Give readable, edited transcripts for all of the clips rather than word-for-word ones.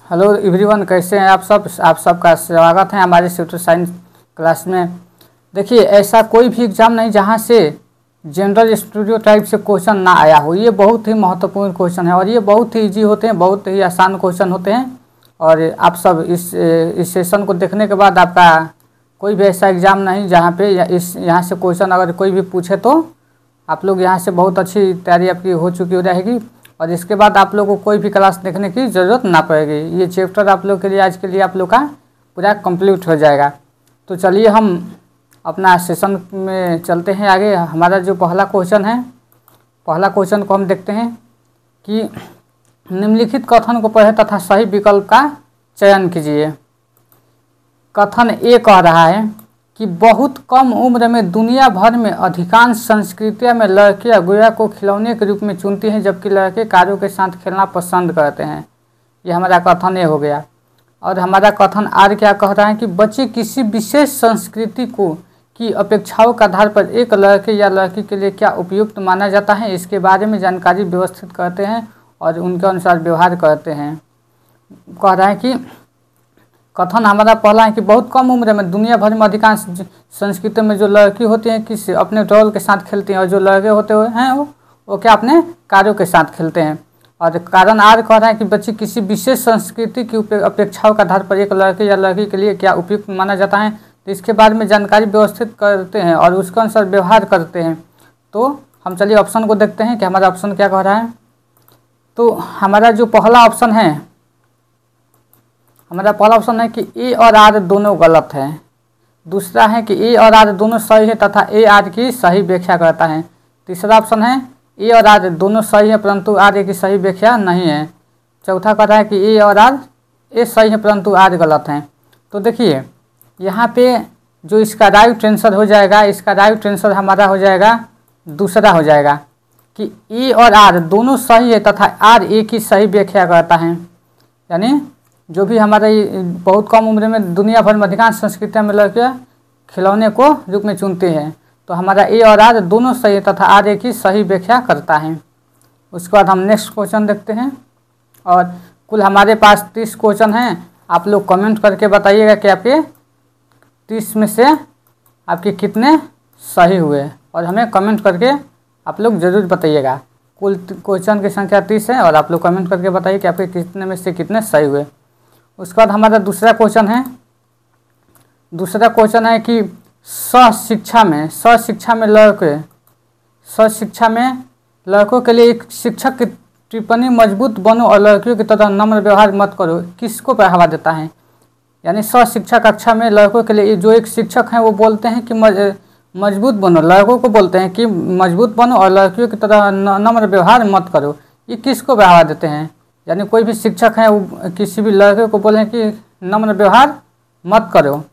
Hello everyone, कैसे हैं आप सब। आप सबका स्वागत है हमारे सेक्टर साइंस क्लास में। देखिए, ऐसा कोई भी एग्ज़ाम नहीं जहां से जनरल स्टूडियो टाइप से क्वेश्चन ना आया हो। ये बहुत ही महत्वपूर्ण क्वेश्चन है और ये बहुत ही इजी होते हैं, बहुत ही आसान क्वेश्चन होते हैं। और आप सब इस सेशन को देखने के बाद आपका कोई भी ऐसा एग्ज़ाम नहीं जहाँ पे यहाँ से क्वेश्चन अगर कोई भी पूछे तो आप लोग यहाँ से बहुत अच्छी तैयारी आपकी हो चुकी हो रहेगी और इसके बाद आप लोग को कोई भी क्लास देखने की ज़रूरत ना पड़ेगी। ये चैप्टर आप लोग के लिए आज के लिए आप लोग का पूरा कंप्लीट हो जाएगा। तो चलिए हम अपना सेशन में चलते हैं आगे। हमारा जो पहला क्वेश्चन को हम देखते हैं कि निम्नलिखित कथन को पढ़े तथा सही विकल्प का चयन कीजिए। कथन ए कह रहा है कि बहुत कम उम्र में दुनिया भर में अधिकांश संस्कृतियों में लड़कियां गुड़िया को खिलौने के रूप में चुनती हैं, जबकि लड़के कारों के साथ खेलना पसंद करते हैं। ये हमारा कथन ए हो गया। और हमारा कथन आर क्या कह रहा है कि बच्चे किसी विशेष संस्कृति की अपेक्षाओं के आधार पर एक लड़के या लड़की के लिए क्या उपयुक्त माना जाता है, इसके बारे में जानकारी व्यवस्थित करते हैं और उनके अनुसार व्यवहार करते हैं। कह रहा है कि कथन हमारा पहला है कि बहुत कम उम्र में दुनिया भर में अधिकांश संस्कृतियों में जो लड़की होती हैं कि अपने डॉल के साथ खेलती हैं और जो लड़के होते हैं वो क्या अपने कारों के साथ खेलते हैं। और कारण आर कह रहा है कि बच्चे किसी विशेष संस्कृति की अपेक्षाओं के आधार पर एक लड़के या लड़की के लिए क्या उपयुक्त माना जाता है, तो इसके बारे में जानकारी व्यवस्थित करते हैं और उसके अनुसार व्यवहार करते हैं। तो हम चलिए ऑप्शन को देखते हैं कि हमारा ऑप्शन क्या कह रहा है। तो हमारा जो पहला ऑप्शन है कि ए और आर दोनों गलत है। दूसरा है कि ए और आर दोनों सही है तथा ए आर की सही व्याख्या करता है। तीसरा ऑप्शन है ए और आर दोनों सही है परंतु आर की सही व्याख्या नहीं है। चौथा कह रहा है कि ए और आर सही है परंतु आर गलत है। तो देखिए यहाँ पे जो इसका राइट आंसर हो जाएगा, इसका राइट आंसर हमारा हो जाएगा दूसरा हो जाएगा कि ए और आर दोनों सही है तथा आर ए की सही व्याख्या करता है। यानी जो भी हमारे बहुत कम उम्र में दुनिया भर में अधिकांश संस्कृतियों में लड़कियां खिलौने को रूप में चुनते हैं, तो हमारा ए और आर दोनों सही है तथा आर ए की सही व्याख्या करता है। उसके बाद हम नेक्स्ट क्वेश्चन देखते हैं। और कुल हमारे पास 30 क्वेश्चन हैं। आप लोग कमेंट करके बताइएगा कि आपके 30 में से आपके कितने सही हुए और हमें कमेंट करके आप लोग ज़रूर बताइएगा। कुल क्वेश्चन की संख्या 30 है और आप लोग कमेंट करके बताइए कि आपके कितने में से कितने सही हुए। उसके बाद हमारा दूसरा क्वेश्चन है कि सशिक्षा में लड़कों के लिए एक शिक्षक की टिप्पणी मजबूत बनो और लड़कियों की तरह नम्र व्यवहार मत करो किसको बढ़ावा देता है। यानी सशिक्षा कक्षा में लड़कों के लिए जो एक शिक्षक हैं वो बोलते हैं कि मजबूत बनो, लड़कों को बोलते हैं कि मजबूत बनो और लड़कियों की तरह नम्र व्यवहार मत करो, ये किसको बढ़ावा देते हैं। यानी कोई भी शिक्षक है वो किसी भी लड़के को बोले कि नम्र व्यवहार मत करो,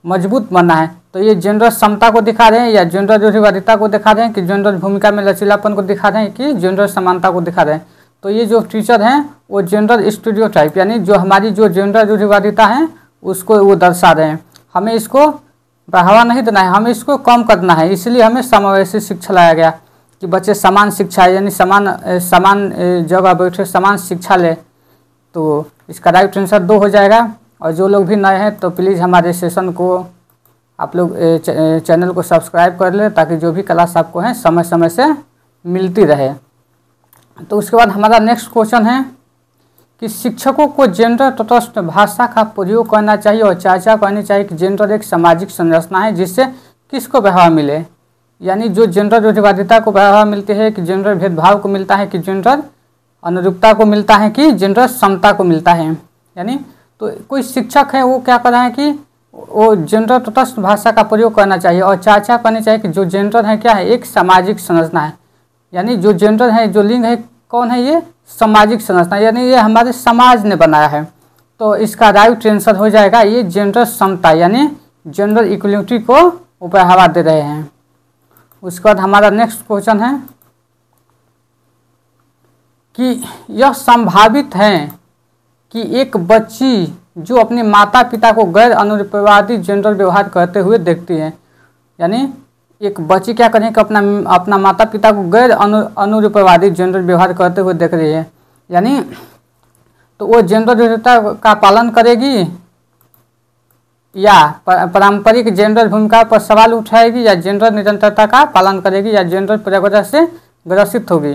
मजबूत बनना है, तो ये जेंडर समता को दिखा रहे हैं या जेंडर रूढ़िवादिता को दिखा रहे हैं कि जेंडर भूमिका में लचीलापन को दिखा रहे हैं कि जेंडर समानता को दिखा रहे हैं। तो ये जो टीचर हैं वो जेंडर स्टीरियोटाइप यानी जो हमारी जो जेंडर रूढ़िवादिता है उसको वो दर्शा रहे हैं। हमें इसको बढ़ावा नहीं देना है, हमें इसको कम करना है। इसलिए हमें समावेशी शिक्षा लाया गया कि बच्चे समान शिक्षा यानी समान जगह बैठे समान शिक्षा ले। तो इसका राइट आंसर 2 हो जाएगा। और जो लोग भी नए हैं तो प्लीज़ हमारे सेशन को आप लोग चैनल को सब्सक्राइब कर लें ताकि जो भी क्लास आपको है समय समय से मिलती रहे। तो उसके बाद हमारा नेक्स्ट क्वेश्चन है कि शिक्षकों को जेंडर तटस्थ भाषा का प्रयोग करना चाहिए और चर्चा करनी चाहिए कि जेंडर एक सामाजिक संरचना है जिससे किसको बढ़ावा मिले। यानी जो जेंडर रूढ़िवादिता को बढ़ावा मिलती है कि जेंडर भेदभाव को मिलता है कि जेंडर अनुरूपता को मिलता है कि जेंडर समता को मिलता है। यानी तो कोई शिक्षक है वो क्या कर रहा है कि वो जेंडर तटस्थ भाषा का प्रयोग करना चाहिए और चर्चा करनी चाहिए कि जो जेंडर है क्या है एक सामाजिक संरचना है। यानी जो जेंडर है जो लिंग है कौन है, ये सामाजिक संरचना यानी ये हमारे समाज ने बनाया है। तो इसका राइट आंसर हो जाएगा ये जेंडर समता यानी जेंडर इक्वलिटी को बढ़ावा दे रहे हैं। उसके बाद हमारा नेक्स्ट क्वेश्चन है कि यह संभावित है कि एक बच्ची जो अपने माता पिता को गैर अनुरूपवादी जेंडर व्यवहार करते हुए देखती है। यानी एक बच्ची क्या करें कि अपना माता पिता को गैर अनुरूपवादी जेंडर व्यवहार करते हुए देख रही है। यानी तो वो जेंडर विविधता का पालन करेगी या पारंपरिक जेंडर भूमिका पर सवाल उठाएगी या जेंडर निरंतरता का पालन करेगी या जेंडर परिवर्तन से ग्रसित होगी।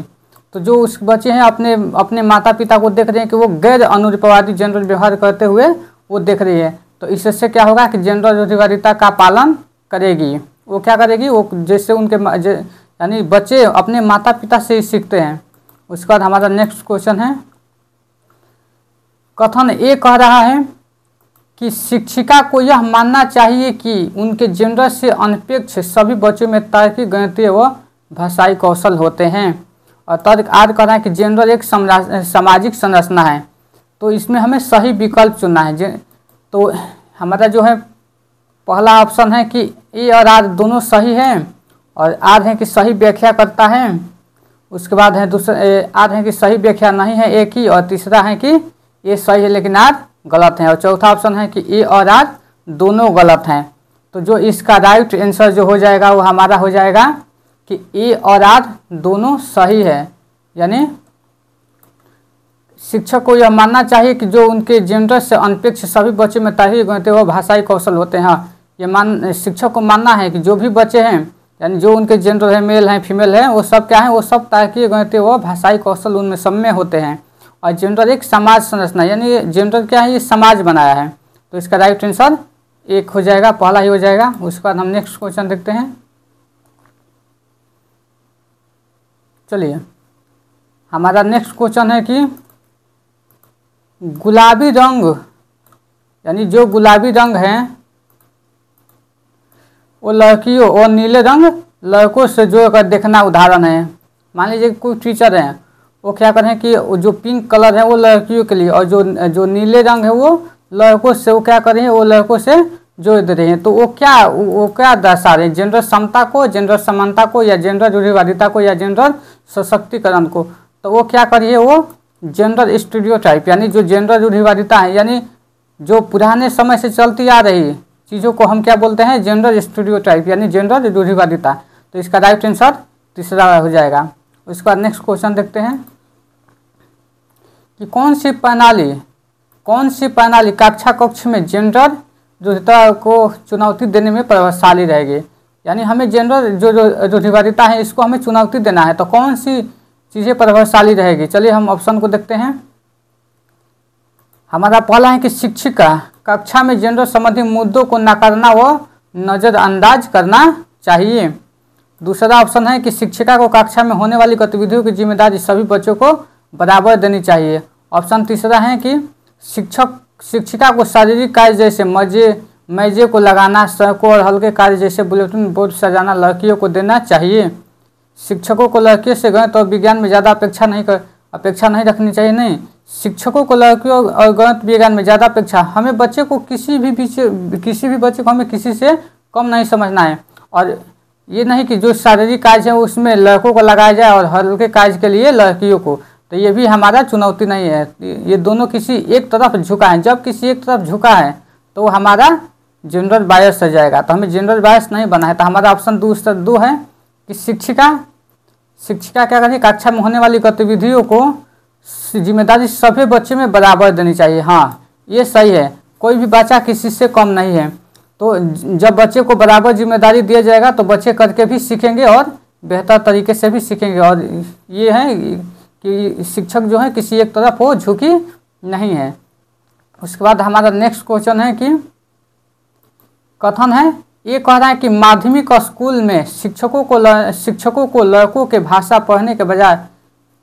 तो जो उस बच्चे हैं अपने माता पिता को देख रहे हैं कि वो गैर अनुरूपवादी जेंडर व्यवहार करते हुए वो देख रही है, तो इससे क्या होगा कि जेंडर रूढ़िवादिता का पालन करेगी। वो क्या करेगी, वो जैसे उनके यानी बच्चे अपने माता पिता से ही सीखते हैं। उसके बाद हमारा नेक्स्ट क्वेश्चन है, कथन ए कह रहा है कि शिक्षिका को यह मानना चाहिए कि उनके जेंडर से अनपेक्ष सभी बच्चों में तार्किक, गणितीय व भाषाई कौशल होते हैं। और तर्क आर कह रहा है कि जेंडर एक सामाजिक संरचना है, तो इसमें हमें सही विकल्प चुनना है। तो हमारा जो है पहला ऑप्शन है कि ए और आर दोनों सही हैं, और आर है कि सही व्याख्या करता है। उसके बाद है दूसरा आर है कि सही व्याख्या नहीं है ए की, और तीसरा है कि ए सही है लेकिन आर गलत है, और चौथा ऑप्शन है कि ए और आर दोनों गलत हैं। तो जो इसका राइट आंसर जो हो जाएगा वो हमारा हो जाएगा कि ए और आर दोनों सही है। यानी शिक्षक को यह मानना चाहिए कि जो उनके जेंडर से अनपेक्ष सभी बच्चे में तार्किक, गणितीय व भाषाई कौशल होते हैं। ये शिक्षक को मानना है कि जो भी बच्चे हैं यानी जो उनके जेंडर है, मेल हैं फीमेल हैं, वो सब क्या हैं, वो सब तार्किक, गणितीय व भाषाई कौशल उनमें सब में होते हैं। और जेंडर एक समाज संरचना, यानी जेंडर क्या है, ये समाज बनाया है। तो इसका राइट आंसर एक हो जाएगा, पहला ही हो जाएगा। उसके बाद हम नेक्स्ट क्वेश्चन देखते हैं। चलिए हमारा नेक्स्ट क्वेश्चन है कि गुलाबी रंग, यानी जो गुलाबी रंग है वो लड़कियों और नीले रंग लड़कों से जोड़कर देखना उदाहरण है। मान लीजिए कोई टीचर हैं, वो क्या करें कि जो पिंक कलर है वो लड़कियों के लिए, और जो नीले रंग है वो लड़कों से, वो क्या कर रहे हैं, वो लड़कों से जोड़ दे रहे हैं। तो वो क्या दर्शा रहे हैं, जेंडर समता को, जेंडर समानता को, या जेंडर रूढ़िवादिता को, या जेंडर सशक्तिकरण को। तो वो क्या करिए, वो जेंडर स्टीरियोटाइप, यानी जो जेंडर रूढ़िवादिता है, यानी जो पुराने समय से चलती आ रही चीज़ों को हम क्या बोलते हैं, जेंडर स्टीरियोटाइप, यानी जेंडर रूढ़िवादिता। तो इसका राइट आंसर तीसरा हो जाएगा। उसके बाद नेक्स्ट क्वेश्चन देखते हैं कि कौन सी प्रणाली कक्षा कक्ष में जेंडर रूढ़िवादिता को चुनौती देने में प्रभावशाली रहेगी। यानी हमें जेंडर जो रूढ़िवादिता है इसको हमें चुनौती देना है, तो कौन सी चीज़ें प्रभावशाली रहेगी। चलिए हम ऑप्शन को देखते हैं। हमारा पहला है कि शिक्षिका कक्षा में जेंडर संबंधी मुद्दों को नकारना व नज़रअंदाज करना चाहिए। दूसरा ऑप्शन है कि शिक्षिका को कक्षा में होने वाली गतिविधियों की जिम्मेदारी सभी बच्चों को बराबर देनी चाहिए। ऑप्शन तीसरा है कि शिक्षिका को शारीरिक कार्य जैसे मेजे को लगाना, सड़कों और हल्के कार्य जैसे बुलेटिन बोर्ड सजाना लड़कियों को देना चाहिए। शिक्षकों को लड़कियों से गणित और विज्ञान में ज़्यादा अपेक्षा नहीं रखनी चाहिए। नहीं, शिक्षकों को लड़कियों और गणित विज्ञान में ज़्यादा अपेक्षा, हमें बच्चे को किसी भी बच्चे को हमें किसी से कम नहीं समझना है। और ये नहीं कि जो शारीरिक कार्य है उसमें लड़कों को लगाया जाए और हल्के कार्य के लिए लड़कियों को, तो ये भी हमारा चुनौती नहीं है। ये दोनों किसी एक तरफ झुका है, जब किसी एक तरफ झुका है तो हमारा जेंडर बायस हो जाएगा। तो हमें जेंडर बायस नहीं बना है। तो हमारा ऑप्शन दो है कि शिक्षिका क्या करें, कक्षा में होने वाली गतिविधियों को जिम्मेदारी सभी बच्चे में बराबर देनी चाहिए। हाँ, ये सही है, कोई भी बच्चा किसी से कम नहीं है। तो जब बच्चे को बराबर जिम्मेदारी दिया जाएगा तो बच्चे करके भी सीखेंगे और बेहतर तरीके से भी सीखेंगे। और ये है कि शिक्षक जो है किसी एक तरफ वो झुकी नहीं है। उसके बाद हमारा नेक्स्ट क्वेश्चन है कि कथन है, ये कह रहा है कि माध्यमिक स्कूल में शिक्षकों को लड़कों के भाषा पढ़ने के बजाय,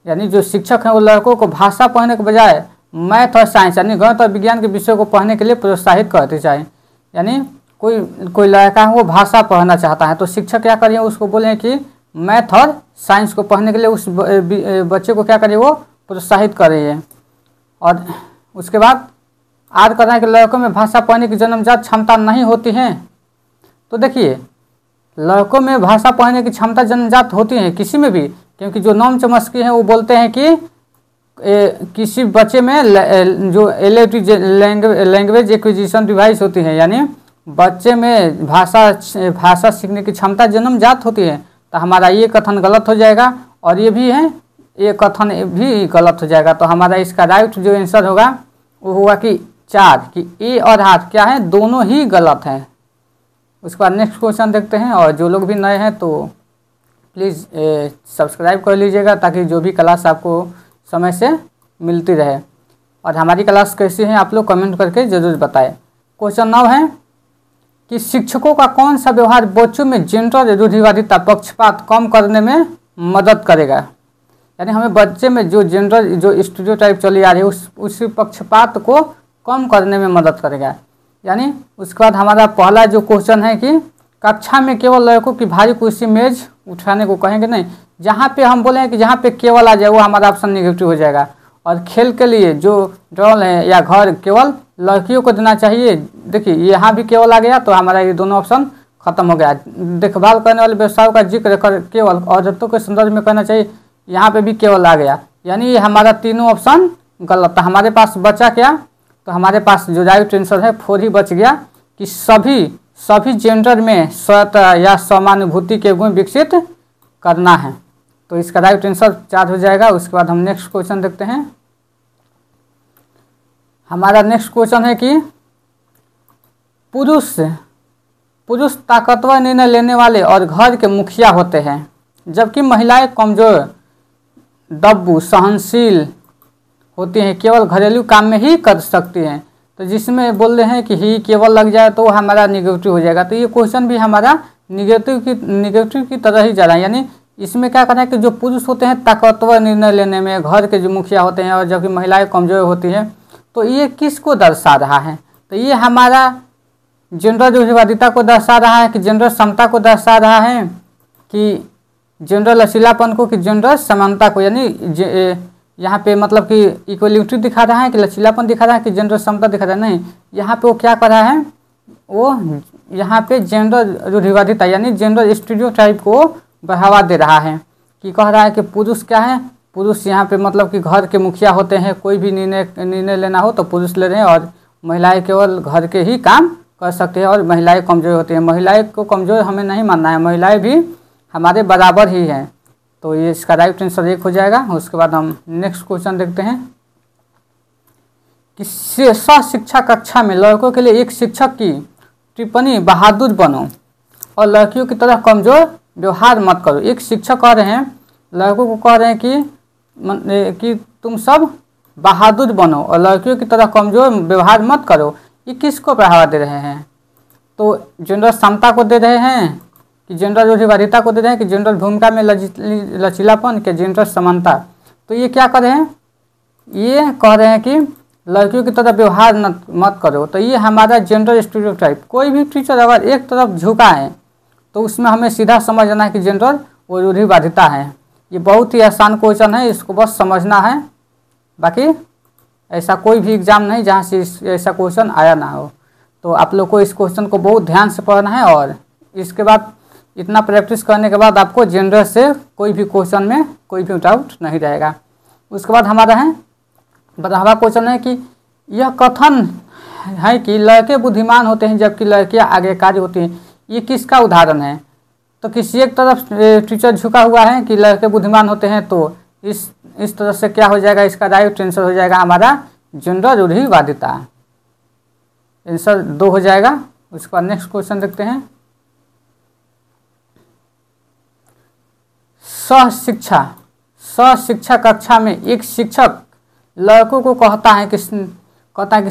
यानी जो शिक्षक हैं वो लड़कों को भाषा पढ़ने के बजाय मैथ और साइंस यानी गणित और विज्ञान के विषयों को पढ़ने के लिए प्रोत्साहित करते चाहिए। यानी कोई लड़का है वो भाषा पढ़ना चाहता है तो शिक्षक क्या करिए, उसको बोलें कि मैथ और साइंस को पढ़ने के लिए उस बच्चे को क्या करिए, वो प्रोत्साहित करिए। और उसके बाद आर कर रहे हैं कि लड़कों में भाषा पढ़ने की जन्मजात क्षमता नहीं होती है। तो देखिए, लड़कों में भाषा पढ़ने की क्षमता जन्मजात होती है किसी में भी, क्योंकि जो नॉम चॉम्स्की हैं वो बोलते हैं कि किसी बच्चे में जो एलएटी लैंग्वेज एक्विजिशन डिवाइस होती है, यानी बच्चे में भाषा सीखने की क्षमता जन्मजात होती है। तो हमारा ये कथन गलत हो जाएगा। और ये भी है ये कथन भी गलत हो जाएगा। तो हमारा इसका राइट जो आंसर होगा वो होगा कि 4, कि ए और आर क्या है, दोनों ही गलत हैं। उसके बाद नेक्स्ट क्वेश्चन देखते हैं। और जो लोग भी नए हैं तो प्लीज़ सब्सक्राइब कर लीजिएगा ताकि जो भी क्लास आपको समय से मिलती रहे। और हमारी क्लास कैसी है आप लोग कमेंट करके ज़रूर बताएं। क्वेश्चन 9 है कि शिक्षकों का कौन सा व्यवहार बच्चों में जेंडर रूढ़िवादिता पक्षपात कम करने में मदद करेगा। यानी हमें बच्चे में जो जेंडर जो स्टीरियोटाइप चली आ रही है उस पक्षपात को कम करने में मदद करेगा। यानी उसके बाद हमारा पहला जो क्वेश्चन है कि कक्षा में केवल लड़कों की भारी कुर्सी मेज उठाने को कहेंगे नहीं। जहाँ पे हम बोले हैं कि जहाँ पे केवल आ जाए वो हमारा ऑप्शन निगेटिव हो जाएगा। और खेल के लिए जो ड्रॉल है या घर केवल लड़कियों को देना चाहिए। देखिए यहाँ भी केवल आ गया तो हमारा ये दोनों ऑप्शन खत्म हो गया। देखभाल करने वाले व्यवसायों का जिक्र कर केवल औरतों के संदर्भ में करना चाहिए, यहाँ पे भी केवल आ गया। यानी ये हमारा तीनों ऑप्शन गलत था। हमारे पास बचा क्या, तो हमारे पास जो राइट आंसर है 4 ही बच गया कि सभी जेंडर में स्वत या समानुभूति के गुण विकसित करना है। तो इसका राइट आंसर 4 हो जाएगा। उसके बाद हम नेक्स्ट क्वेश्चन देखते हैं। हमारा नेक्स्ट क्वेश्चन है कि पुरुष ताकतवर निर्णय लेने वाले और घर के मुखिया होते हैं, जबकि महिलाएं कमजोर, दब्बू, सहनशील होती हैं, केवल घरेलू काम में ही कर सकती हैं। तो जिसमें बोल रहे हैं कि ही केवल लग जाए तो हमारा निगेटिव हो जाएगा। तो ये क्वेश्चन भी हमारा निगेटिव की तरह ही जा रहा है। यानी इसमें क्या करना है कि जो पुरुष होते हैं ताकतवर निर्णय लेने में, घर के जो मुखिया होते हैं, और जबकि महिलाएं कमजोर होती हैं, तो ये किसको दर्शा रहा है, तो ये हमारा जेंडर रूढ़िवादिता को दर्शा रहा है कि जेंडर समता को दर्शा रहा है कि जेंडर लचीलापन को कि जेंडर समानता को। यानी यहाँ पे मतलब कि इक्वलिटी दिखा रहा है कि लचीलापन दिखा रहा है कि जेंडर समता दिखा रहा है। नहीं, यहाँ पे वो क्या कर रहा है, वो यहाँ पे जेंडर रूढ़िवादिता यानी जेंडर स्टीरियोटाइप को बढ़ावा दे रहा है कि कह रहा है कि पुरुष क्या है, पुरुष यहाँ पे मतलब कि घर के मुखिया होते हैं, कोई भी निर्णय लेना हो तो पुरुष ले रहे हैं, और महिलाएं केवल घर के ही काम कर सकते हैं, और महिलाएं कमज़ोर होती हैं। महिलाएं को कमज़ोर हमें नहीं मानना है, महिलाएं भी हमारे बराबर ही हैं। तो ये इसका राइट आंसर 1 हो जाएगा। उसके बाद हम नेक्स्ट क्वेश्चन देखते हैं कि शिक्षा कक्षा में लड़कों के लिए एक शिक्षक की टिप्पणी बहादुर बनो और लड़कियों की तरह कमज़ोर व्यवहार मत करो। एक शिक्षक कह रहे हैं, लड़कों को कह रहे हैं कि तुम सब बहादुर बनो और लड़कियों की तरह कमज़ोर व्यवहार मत करो। ये किसको बढ़ावा दे रहे हैं, तो जेंडर समता को दे रहे हैं कि जेंडर रूढ़िवादिता को दे रहे हैं कि जेंडर भूमिका में लचीलापन के जेंडर समानता। तो ये क्या कर रहे हैं, ये कह रहे हैं कि लड़कियों की तरह व्यवहार मत करो। तो ये हमारा जेंडर स्टीरियोटाइप। कोई भी टीचर अगर एक तरफ झुका है तो उसमें हमें सीधा समझना है कि जेंडर वो रूढ़िवादिता है। ये बहुत ही आसान क्वेश्चन है, इसको बस समझना है। बाकी ऐसा कोई भी एग्ज़ाम नहीं जहाँ से ऐसा क्वेश्चन आया ना हो। तो आप लोग को इस क्वेश्चन को बहुत ध्यान से पढ़ना है, और इसके बाद इतना प्रैक्टिस करने के बाद आपको जेंडर से कोई भी क्वेश्चन में कोई भी डाउट नहीं रहेगा। उसके बाद हमारा है 12वां क्वेश्चन है कि यह कथन है कि लड़के बुद्धिमान होते हैं जबकि लड़कियां आज्ञाकारी होती हैं, ये किसका उदाहरण है। तो किसी एक तरफ टीचर झुका हुआ है कि लड़के बुद्धिमान होते हैं, तो इस तरह से क्या हो जाएगा, इसका राइट आंसर हो जाएगा हमारा जेंडर रूढ़िवादिता। आंसर 2 हो जाएगा। उसके बाद नेक्स्ट क्वेश्चन देखते हैं। शिक्षा कक्षा में एक शिक्षक लड़कों को कहता है कि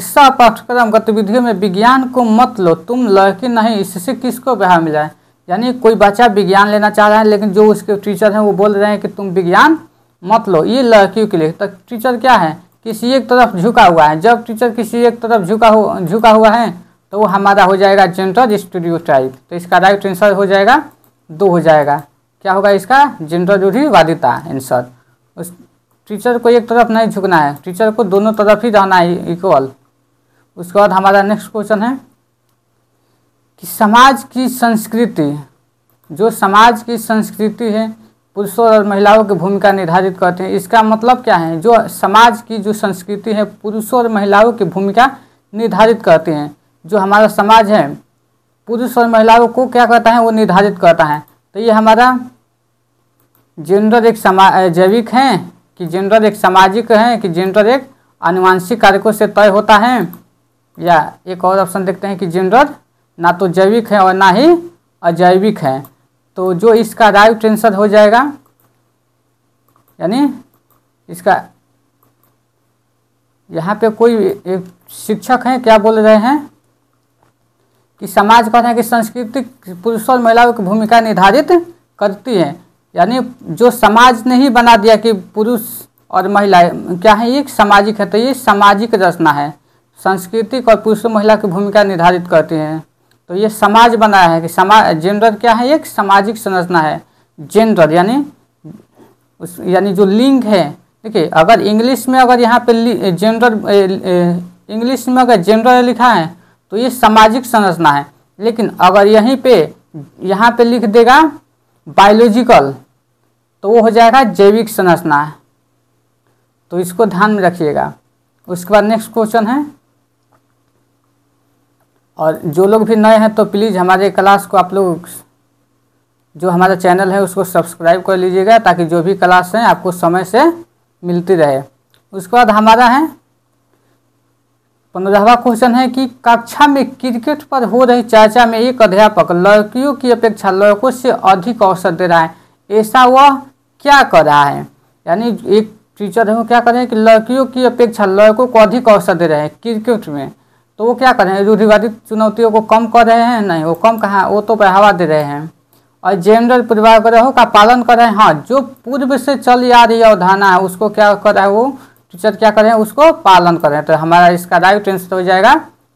सह पाठ्यक्रम गतिविधियों में विज्ञान को मत लो, तुम लड़के नहीं, इससे किसको बढ़ावा मिला है। यानी कोई बच्चा विज्ञान लेना चाह रहा है लेकिन जो उसके टीचर हैं वो बोल रहे हैं कि तुम विज्ञान मत लो, ये लड़कियों के लिए। तो टीचर क्या है, किसी एक तरफ झुका हुआ है। जब टीचर किसी एक तरफ झुका हुआ है तो वो हमारा हो जाएगा जेंडर स्टीरियोटाइप। तो इसका राइट आंसर हो जाएगा 2 हो जाएगा। क्या होगा इसका, जेंडर रूढ़िवादिता आंसर। उस टीचर को एक तरफ नहीं झुकना है, टीचर को दोनों तरफ ही रहना है इक्वल। उसके बाद हमारा नेक्स्ट क्वेश्चन है कि समाज की संस्कृति, जो समाज की संस्कृति है पुरुषों और महिलाओं की भूमिका निर्धारित करते हैं। इसका मतलब क्या है, जो समाज की जो संस्कृति है पुरुषों और महिलाओं की भूमिका निर्धारित करते हैं। जो हमारा समाज है पुरुष और महिलाओं को क्या करता है, वो निर्धारित करता है। तो ये हमारा जेंडर एक जैविक है कि जेंडर एक सामाजिक है कि जेंडर एक आनुवांशिक कारकों से तय होता है, या एक और ऑप्शन देखते हैं कि जेंडर ना तो जैविक है और ना ही अजैविक है। तो जो इसका राइट आंसर हो जाएगा, यानी इसका यहाँ पे कोई एक शिक्षक हैं क्या बोल रहे हैं कि समाज कहते हैं कि संस्कृति पुरुष और महिलाओं की भूमिका निर्धारित करती है, यानी जो समाज ने ही बना दिया कि पुरुष और महिला क्या है, ये सामाजिक है, तो ये सामाजिक रचना है। सांस्कृतिक और पुरुष और महिला की भूमिका निर्धारित करती हैं, तो ये समाज बनाया है कि समाज जेंडर क्या है, एक सामाजिक संरचना है। जेंडर यानी जो लिंग है, देखिए अगर इंग्लिश में अगर यहाँ पे जेंडर इंग्लिश में अगर जेंडर लिखा है तो ये सामाजिक संरचना है, लेकिन अगर यहीं पे यहाँ पे लिख देगा बायोलॉजिकल तो वो हो जाएगा जैविक संरचना है। तो इसको ध्यान में रखिएगा। उसके बाद नेक्स्ट क्वेश्चन है, और जो लोग भी नए हैं तो प्लीज़ हमारे क्लास को आप लोग जो हमारा चैनल है उसको सब्सक्राइब कर लीजिएगा, ताकि जो भी क्लास हैं आपको समय से मिलती रहे। उसके बाद हमारा है 15वां क्वेश्चन है कि कक्षा में क्रिकेट पर हो रही चर्चा में एक अध्यापक लड़कियों की अपेक्षा लड़कों से अधिक अवसर दे रहा है, ऐसा वह क्या कर रहा है। यानी एक टीचर है वो क्या कर रहे हैं कि लड़कियों की अपेक्षा लड़कों को अधिक अवसर दे रहे हैं क्रिकेट में, तो वो क्या कर रहे हैं, रूढ़िवादी चुनौतियों को कम कर रहे हैं, नहीं वो कम कहाँ, वो तो बढ़ावा दे रहे हैं। और जेंडर पूर्वाग्रहों का पालन कर रहे हैं, हाँ जो पूर्व से चली आ रही अवधारणा है उसको क्या कर रहा है वो टीचर क्या कर रहे हैं, उसको पालन कर रहे हैं। तो हमारा इसका राइट आंसर हो जाएगा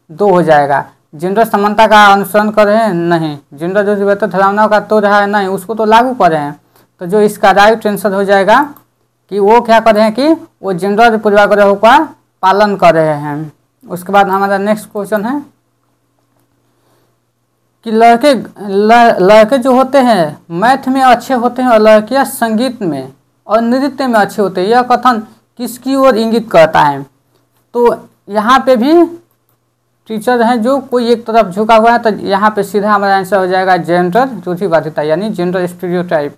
2 हो जाएगा। जेंडर समानता का अनुसरण कर रहे हैं, नहीं। जेंडर रूढ़िवादी धारणाओं का तो रहा है, नहीं उसको तो लागू कर रहे हैं। तो जो इसका राइट आंसर हो जाएगा कि वो क्या कर रहे हैं कि वो जेंडर पूर्वाग्रहों का पालन कर रहे हैं। उसके बाद हमारा नेक्स्ट क्वेश्चन है कि लड़के जो होते हैं मैथ में अच्छे होते हैं और लड़कियां संगीत में और नृत्य में अच्छे होते हैं, यह कथन किसकी ओर इंगित करता है। तो यहाँ पे भी टीचर हैं जो कोई एक तरफ झुका हुआ है, तो यहाँ पे सीधा हमारा आंसर हो जाएगा जेंडर रूढ़िवादिता, यानी जेंडर स्टीरियोटाइप।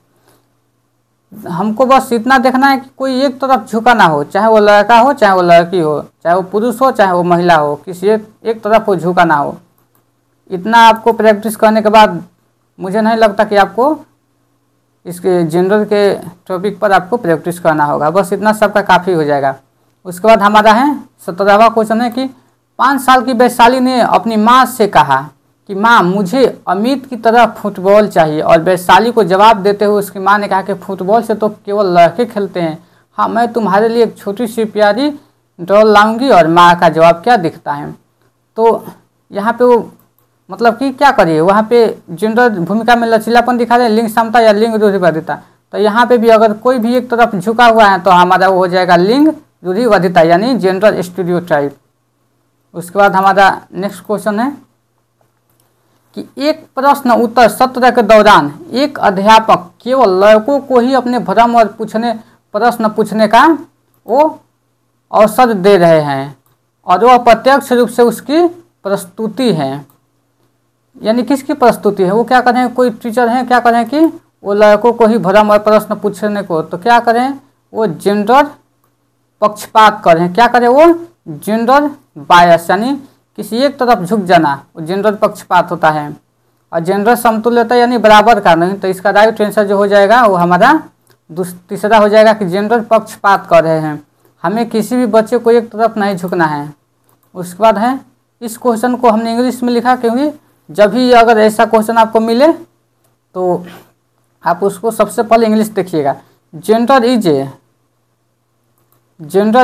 हमको बस इतना देखना है कि कोई एक तरफ झुका ना हो, चाहे वो लड़का हो चाहे वो लड़की हो, चाहे वो पुरुष हो चाहे वो महिला हो, किसी एक तरफ वो झुका ना हो। इतना आपको प्रैक्टिस करने के बाद मुझे नहीं लगता कि आपको इसके जेंडर के टॉपिक पर आपको प्रैक्टिस करना होगा, बस इतना सबका काफ़ी हो जाएगा। उसके बाद हमारा है 17वां क्वेश्चन है कि 5 साल की वैशाली ने अपनी माँ से कहा कि माँ मुझे अमित की तरह फुटबॉल चाहिए, और वैशाली को जवाब देते हुए उसकी माँ ने कहा कि फुटबॉल से तो केवल लड़के खेलते हैं, हाँ मैं तुम्हारे लिए एक छोटी सी प्यारी डॉल लाऊंगी। और माँ का जवाब क्या दिखता है। तो यहाँ पे वो मतलब कि क्या करिए, वहाँ पे जेंडर भूमिका में लचीलापन दिखा रहे हैं, लिंग समता या लिंग रूढ़िवादिता। तो यहाँ पे भी अगर कोई भी एक तरफ झुका हुआ है तो हमारा वो हो जाएगा लिंग रूढ़िवादिता, यानी जेंडर स्टीरियोटाइप। उसके बाद हमारा नेक्स्ट क्वेश्चन है कि एक प्रश्न उत्तर सत्र के दौरान एक अध्यापक केवल लड़कों को ही अपने भ्रम और प्रश्न पूछने का वो अवसर दे रहे हैं, और वो अप्रत्यक्ष रूप से उसकी प्रस्तुति है। यानी किसकी प्रस्तुति है, वो क्या करें, कोई टीचर हैं क्या करें कि वो लड़कों को ही भ्रम और प्रश्न पूछने को, तो क्या करें वो जेंडर पक्षपात करें, क्या करें वो जेंडर बायस, यानी किसी एक तरफ झुक जाना, वो जेंडर पक्षपात होता है। और जेंडर समतुल्यता यानी बराबर का नहीं। तो इसका राइट आंसर जो हो जाएगा वो हमारा तीसरा हो जाएगा कि जेंडर पक्षपात कर रहे हैं, हमें किसी भी बच्चे को एक तरफ नहीं झुकना है। उसके बाद है इस क्वेश्चन को हमने इंग्लिश में लिखा, क्योंकि जब भी अगर ऐसा क्वेश्चन आपको मिले तो आप उसको सबसे पहले इंग्लिश देखिएगा। Gender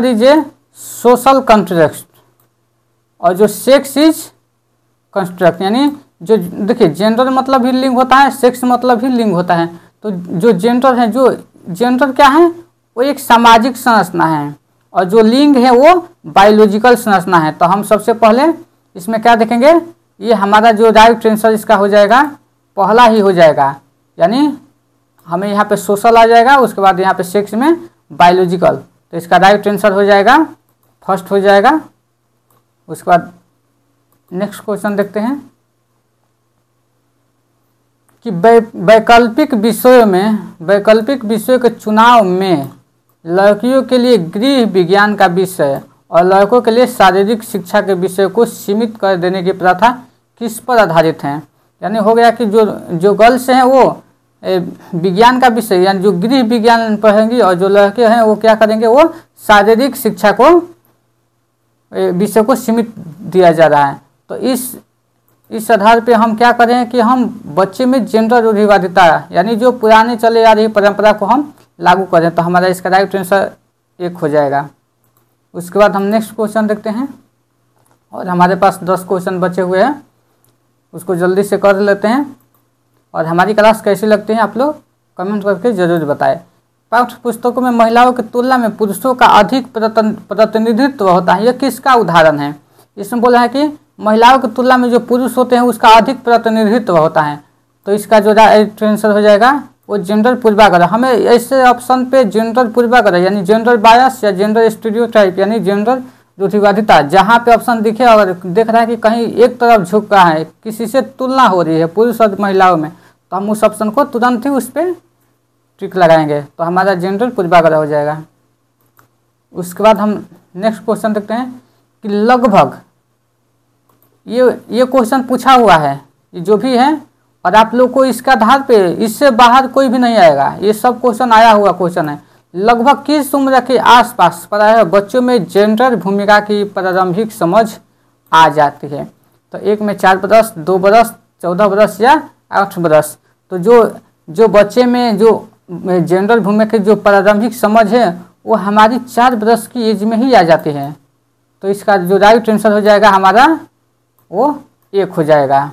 is a social construct, और जो सेक्स इज कंस्ट्रक्ट, यानी जो देखिए जेंडर मतलब भी लिंग होता है, सेक्स मतलब भी लिंग होता है। तो जो जेंडर है, जो जेंडर क्या है वो एक सामाजिक संरचना है, और जो लिंग है वो बायोलॉजिकल संरचना है। तो हम सबसे पहले इसमें क्या देखेंगे, ये हमारा जो राइट आंसर इसका हो जाएगा पहला ही हो जाएगा, यानी हमें यहाँ पे सोशल आ जाएगा, उसके बाद यहाँ पे सेक्स में बायोलॉजिकल। तो इसका राइट आंसर हो जाएगा फर्स्ट हो जाएगा। उसके बाद नेक्स्ट क्वेश्चन देखते हैं कि वैकल्पिक विषयों के चुनाव में लड़कियों के लिए गृह विज्ञान का विषय और लड़कों के लिए शारीरिक शिक्षा के विषय को सीमित कर देने की प्रथा किस पर आधारित है? यानी हो गया कि जो गर्ल्स हैं वो विज्ञान का विषय यानी जो गृह विज्ञान पढ़ेंगी और जो लड़के हैं वो क्या करेंगे, वो शारीरिक शिक्षा को विषय को सीमित दिया जा रहा है। तो इस आधार पे हम क्या करें कि हम बच्चे में जेंडर रूढ़िवादिता यानी जो पुराने चले आ रही परंपरा को हम लागू करें। तो हमारा इसका राइट आंसर 1 हो जाएगा। उसके बाद हम नेक्स्ट क्वेश्चन देखते हैं और हमारे पास 10 क्वेश्चन बचे हुए हैं, उसको जल्दी से कर लेते हैं। और हमारी क्लास कैसी लगती है आप लोग कमेंट करके ज़रूर बताएं। पाठ्य पुस्तकों में महिलाओं की तुलना में पुरुषों का अधिक प्रतिनिधित्व होता है, यह किसका उदाहरण है? इसमें बोला है कि महिलाओं की तुलना में जो पुरुष होते हैं उसका अधिक प्रतिनिधित्व होता है। तो इसका जो राइट आंसर हो जाएगा वो जेंडर पूर्वाग्रह। हमें ऐसे ऑप्शन पे जेंडर पूर्वाग्रह यानी जेंडर बायस या जेंडर स्टीरियोटाइप यानी जेंडर रूढ़िवादिता जहाँ पे ऑप्शन दिखे और देख रहा है कि कहीं एक तरफ झुक रहा है, किसी से तुलना हो रही है पुरुष और महिलाओं में, तो हम उस ऑप्शन को तुरंत ही उस पर टिक लगाएंगे। तो हमारा जेंडर पूर्वाग्रह हो जाएगा। उसके बाद हम नेक्स्ट क्वेश्चन देखते हैं कि लगभग ये क्वेश्चन पूछा हुआ है, ये जो भी है, और आप लोग को इसका आधार पे इससे बाहर कोई भी नहीं आएगा। ये सब क्वेश्चन आया हुआ क्वेश्चन है। लगभग किस उम्र के आसपास प्रायः बच्चों में जेंडर भूमिका की प्रारंभिक समझ आ जाती है? तो एक में 4 बरस, 2 बरस, 14 बरस या 8 बरस। तो जो बच्चे में जो जेंडर भूमिका की जो प्रारंभिक समझ है वो हमारी 4 बरस की एज में ही आ जाती है। तो इसका जो राइट आंसर हो जाएगा हमारा वो 1 हो जाएगा।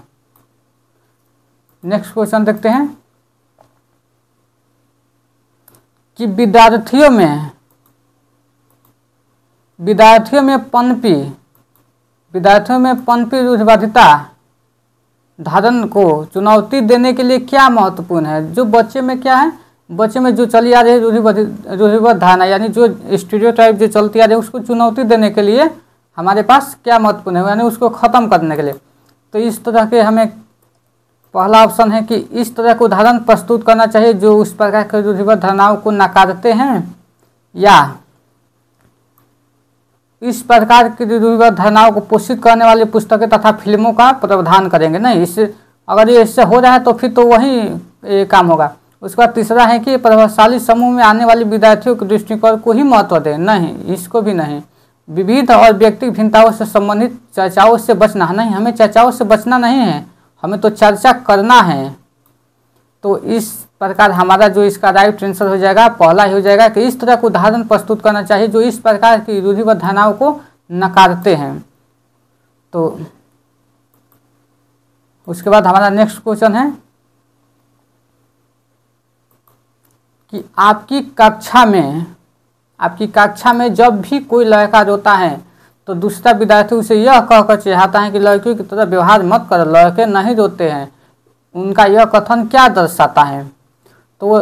नेक्स्ट क्वेश्चन देखते हैं कि विद्यार्थियों में पनपी रूढ़िवादिता धारण को चुनौती देने के लिए क्या महत्वपूर्ण है? जो बच्चे में क्या है, बच्चे में जो चली आ रही रूढ़िवाद धारणा यानी जो स्टीरियोटाइप जो चलती आ रही है उसको चुनौती देने के लिए हमारे पास क्या महत्वपूर्ण है, यानी उसको ख़त्म करने के लिए। तो इस तरह के हमें पहला ऑप्शन है कि इस तरह का उदाहरण प्रस्तुत करना चाहिए जो उस प्रकार के रूढ़िवाद धारणाओं को नकारते हैं, या इस प्रकार की रूढ़िवाद धारणाओं को पोषित करने वाली पुस्तकें तथा फिल्मों का प्रावधान करेंगे। नहीं, इससे अगर ये इससे हो रहा है तो फिर तो वही काम होगा। उसका तीसरा है कि प्रभावशाली समूह में आने वाले विद्यार्थियों के दृष्टिकोण को ही महत्व दें। नहीं, इसको भी नहीं। विविध और व्यक्तिगत भिन्नताओं से संबंधित चर्चाओं से बचना है। नहीं, हमें चर्चाओं से बचना नहीं है, हमें तो चर्चा करना है। तो इस प्रकार हमारा जो इसका राइट आंसर हो जाएगा पहला ही हो जाएगा कि इस तरह का उदाहरण प्रस्तुत करना चाहिए जो इस प्रकार की रूढ़िवाद धारणाओं को नकारते हैं। तो उसके बाद हमारा नेक्स्ट क्वेश्चन है कि आपकी कक्षा में जब भी कोई लड़का रोता है तो दूसरा विद्यार्थी उसे यह कहकर चिढ़ाता है कि लड़कियों की तरह व्यवहार मत करो, लड़के नहीं रोते हैं। उनका यह कथन क्या दर्शाता है? तो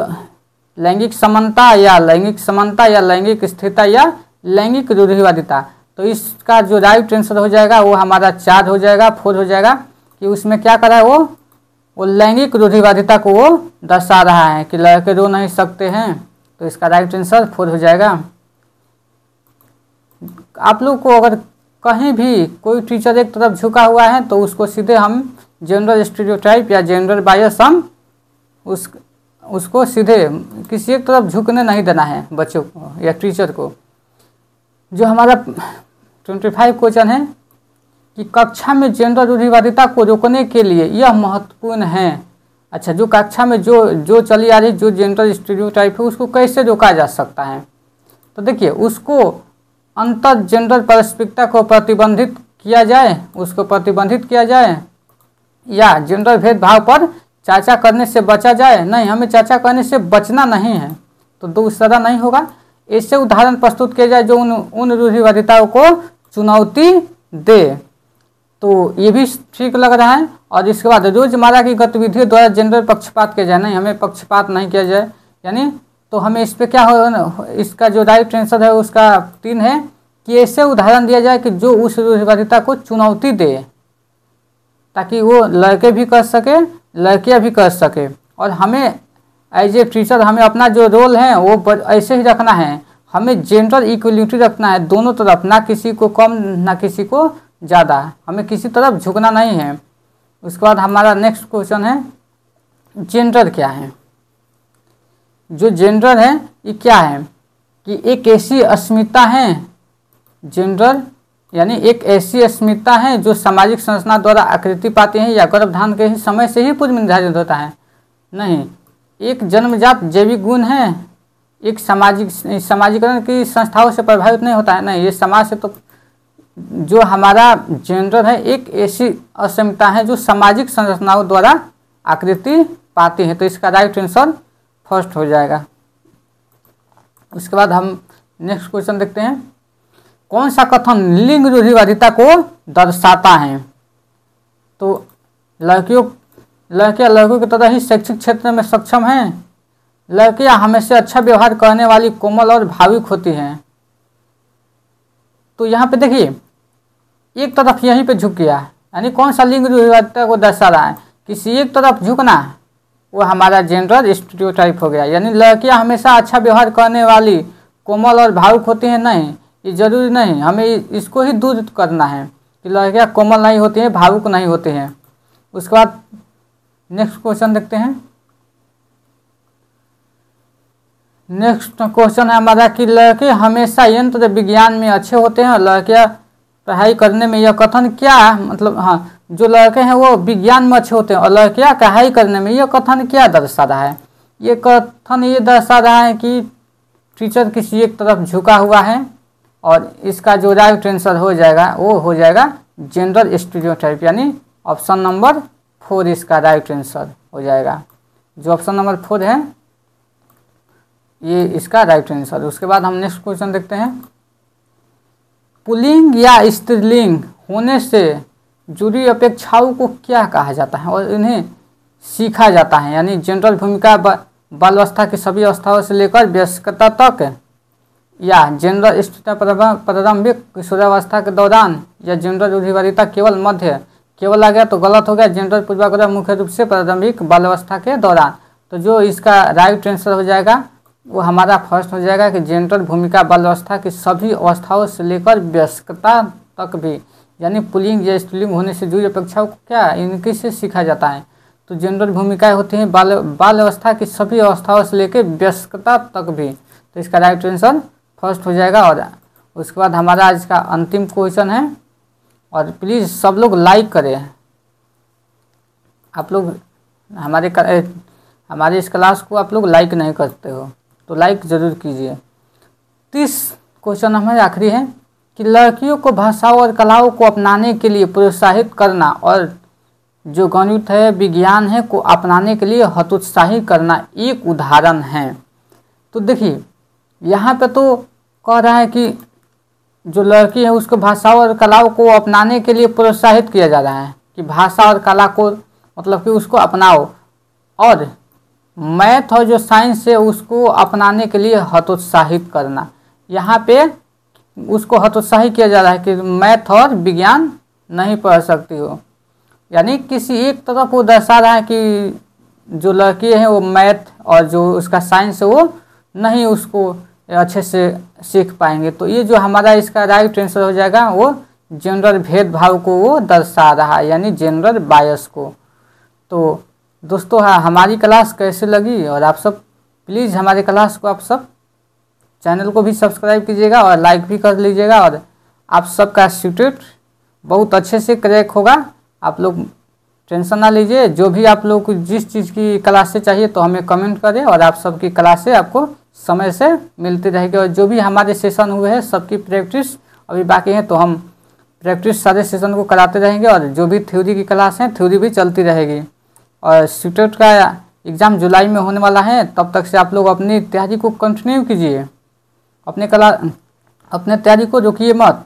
लैंगिक समानता या लैंगिक स्थिरता या लैंगिक रूढ़िवादिता। तो इसका जो राइट आंसर हो जाएगा वो हमारा 4 हो जाएगा, 4 हो जाएगा कि उसमें क्या करा है वो लैंगिक रूढ़िवादिता को वो दर्शा रहा है कि लड़के रो नहीं सकते हैं। तो इसका राइट आंसर 4 हो जाएगा। आप लोग को अगर कहीं भी कोई टीचर एक तरफ झुका हुआ है तो उसको सीधे हम जेंडर स्टीरियोटाइप या जेंडर बायस हम उसको सीधे किसी एक तरफ झुकने नहीं देना है बच्चों को या टीचर को। जो हमारा 25 क्वेश्चन है कि कक्षा में जेंडर रूढ़िवादिता को रोकने के लिए यह महत्वपूर्ण है। अच्छा, जो कक्षा में जो चली आ रही जो जेंडर स्टीरियोटाइप है उसको कैसे रोका जा सकता है? तो देखिए, उसको अंतर जेंडर पारस्परिकता को प्रतिबंधित किया जाए, या जेंडर भेदभाव पर चर्चा करने से बचा जाए। नहीं, हमें चर्चा करने से बचना नहीं है, तो दूसरा नहीं होगा। ऐसे उदाहरण प्रस्तुत किया जाए जो उन रूढ़िवादिताओं को चुनौती दे। तो ये भी ठीक लग रहा है। और इसके बाद रोजमर्रा की गतिविधियों द्वारा जेंडर पक्षपात किया जाए। नहीं, हमें पक्षपात नहीं किया जाए, यानी तो हमें इस पर क्या हो, इसका जो राइट आंसर है उसका 3 है कि ऐसे उदाहरण दिया जाए कि जो उस रूढ़िवादिता को चुनौती दे, ताकि वो लड़के भी कर सके लड़कियां भी कर सके। और हमें एज ए टीचर हमें अपना जो रोल है वो ऐसे ही रखना है। हमें जेंडर इक्वलिटी रखना है दोनों तरफ, ना किसी को कम ना किसी को ज़्यादा, हमें किसी तरफ झुकना नहीं है। उसके बाद हमारा नेक्स्ट क्वेश्चन है जेंडर क्या है। जो जेंडर है ये क्या है कि एक ऐसी अस्मिता है, जेंडर यानी एक ऐसी अस्मिता है जो सामाजिक संरचना द्वारा आकृति पाती है या गर्भधारण के ही समय से ही पूर्व निर्धारित होता है। नहीं, एक जन्मजात जैविक गुण है, एक सामाजिकरण की संस्थाओं से प्रभावित नहीं होता है। नहीं, ये समाज से तो जो हमारा जेंडर है एक ऐसी असमिता है जो सामाजिक संरचनाओं द्वारा आकृति पाती है। तो इसका राइट आंसर फर्स्ट हो जाएगा। उसके बाद हम नेक्स्ट क्वेश्चन देखते हैं, कौन सा कथन लिंग रूढ़िवादिता को दर्शाता है। तो लड़कियां लड़कों की तरह ही शैक्षिक क्षेत्र में सक्षम हैं, लड़कियां हमेशा अच्छा व्यवहार करने वाली, कोमल और भावुक होती हैं। तो यहाँ पे देखिए एक तरफ यहीं पे झुक गया, यानी कौन सा लिंग रूढ़िवादिता को दर्शा रहा है, किसी एक तरफ झुकना, वो हमारा जेंडर स्टीरियोटाइप हो गया। यानी लड़कियां हमेशा अच्छा व्यवहार करने वाली, कोमल और भावुक होती हैं, नहीं, ये जरूरी नहीं, हमें इसको ही दूर करना है कि लड़कियां कोमल नहीं होती हैं, भावुक नहीं होती हैं। उसके बाद नेक्स्ट क्वेश्चन देखते हैं। नेक्स्ट क्वेश्चन है हमारा कि लड़के हमेशा यंत्र विज्ञान में अच्छे होते हैं और लड़कियां पढ़ाई करने में, यह कथन क्या मतलब, हाँ, जो लड़के हैं वो विज्ञान में अच्छे होते हैं और लड़कियां पढ़ाई करने में, यह कथन क्या दर्शा रहा है। ये कथन ये दर्शा रहा है कि टीचर किसी एक तरफ झुका हुआ है और इसका जो राइट आंसर हो जाएगा वो हो जाएगा जेंडर स्टीरियोटाइप, यानी ऑप्शन नंबर 4 इसका राइट आंसर हो जाएगा। जो ऑप्शन नंबर 4 है ये इसका राइट आंसर। उसके बाद हम नेक्स्ट क्वेश्चन देखते हैं, पुल्लिंग या स्त्रीलिंग होने से जुड़ी अपेक्षाओं को क्या कहा जाता है और इन्हें सीखा जाता है। यानी जेंडर भूमिका बाल्यावस्था की सभी अवस्थाओं से लेकर वयस्कता तक, या जेंडर स्थिरता प्रारंभिक किशोरावस्था के दौरान, या जेंडर रूढ़िवादिता केवल आ गया तो गलत हो गया, जेंडर पूर्वाग्रह मुख्य रूप से प्रारंभिक बाल्यावस्था के दौरान। तो जो इसका राइट आंसर हो जाएगा वो हमारा फर्स्ट हो जाएगा कि जेंडर भूमिका बाल्यावस्था की सभी अवस्थाओं से लेकर वयस्कता तक भी, यानी पुल्लिंग या स्त्रीलिंग होने से जुड़ी अपेक्षाओं को क्या इनकी से सीखा जाता है। तो जेंडर भूमिकाएं होती हैं बाल अवस्था की सभी अवस्थाओं से लेकर वयस्कता तक भी। तो इसका राइट आंसर फर्स्ट हो जाएगा। और उसके बाद हमारा आज का अंतिम क्वेश्चन है, और प्लीज़ सब लोग लाइक करें। आप लोग हमारे इस क्लास को आप लोग लाइक नहीं करते हो तो लाइक ज़रूर कीजिए। 30 क्वेश्चन हमारे आखिरी है कि लड़कियों को भाषाओं और कलाओं को अपनाने के लिए प्रोत्साहित करना और जो गणित है, विज्ञान है को अपनाने के लिए हतोत्साहित करना एक उदाहरण है। तो देखिए यहाँ पे तो कह रहा है कि जो लड़की है उसको भाषाओं और कलाओं को अपनाने के लिए प्रोत्साहित किया जा रहा है कि भाषा और कला को मतलब कि उसको अपनाओ, और मैथ और जो साइंस है उसको अपनाने के लिए हतोत्साहित करना। यहाँ पे उसको हतोत्साहित किया जा रहा है कि मैथ और विज्ञान नहीं पढ़ सकती हो, यानी किसी एक तरफ वो दर्शा रहा है कि जो लड़की है वो मैथ और जो उसका साइंस है वो नहीं उसको अच्छे से सीख पाएंगे। तो ये जो हमारा इसका राइट आंसर हो जाएगा वो जेंडर भेदभाव को वो दर्शा रहा है, यानी जेंडर बायस को। तो दोस्तों हाँ, हमारी क्लास कैसे लगी, और आप सब प्लीज़ हमारे क्लास को आप सब चैनल को भी सब्सक्राइब कीजिएगा और लाइक भी कर लीजिएगा, और आप सबका सीटेट बहुत अच्छे से क्रैक होगा। आप लोग टेंशन ना लीजिए, जो भी आप लोग को जिस चीज़ की क्लासें चाहिए तो हमें कमेंट करें, और आप सबकी क्लासें आपको समय से मिलती रहेगी। और जो भी हमारे सेशन हुए हैं सबकी प्रैक्टिस अभी बाकी है, तो हम प्रैक्टिस सारे सेशन को कराते रहेंगे, और जो भी थ्योरी की क्लास है थ्योरी भी चलती रहेगी। और सीटेट का एग्ज़ाम जुलाई में होने वाला है, तब तक से आप लोग अपनी तैयारी को कंटिन्यू कीजिए, अपने तैयारी को रुकिए मत।